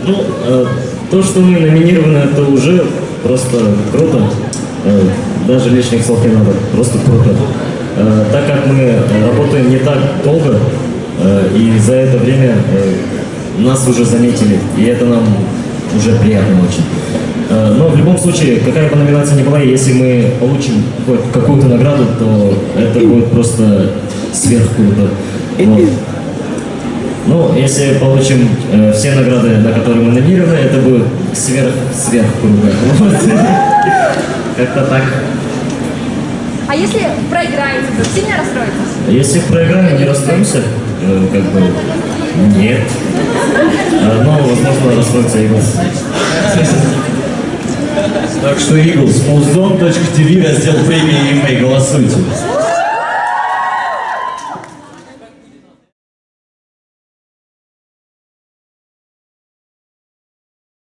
Ну, то, что мы номинированы, это уже просто круто. Даже лишних слов не надо, просто круто. Так как мы работаем не так долго, и за это время нас уже заметили, и это нам уже приятно очень. Но в любом случае, какая бы номинация ни была, если мы получим хоть какую-то награду, то это будет просто сверхкруто. Вот. Ну, если получим все награды, на которые мы номинированы, это будет сверх-круто. Вот. Как-то так. А если проиграете, то сильно расстроитесь? Если проиграем, не расстроимся, как бы нет. Но, возможно, расстроится Eagles. Так что Eagles, polzone.tv, раздел премии EMA, голосуйте.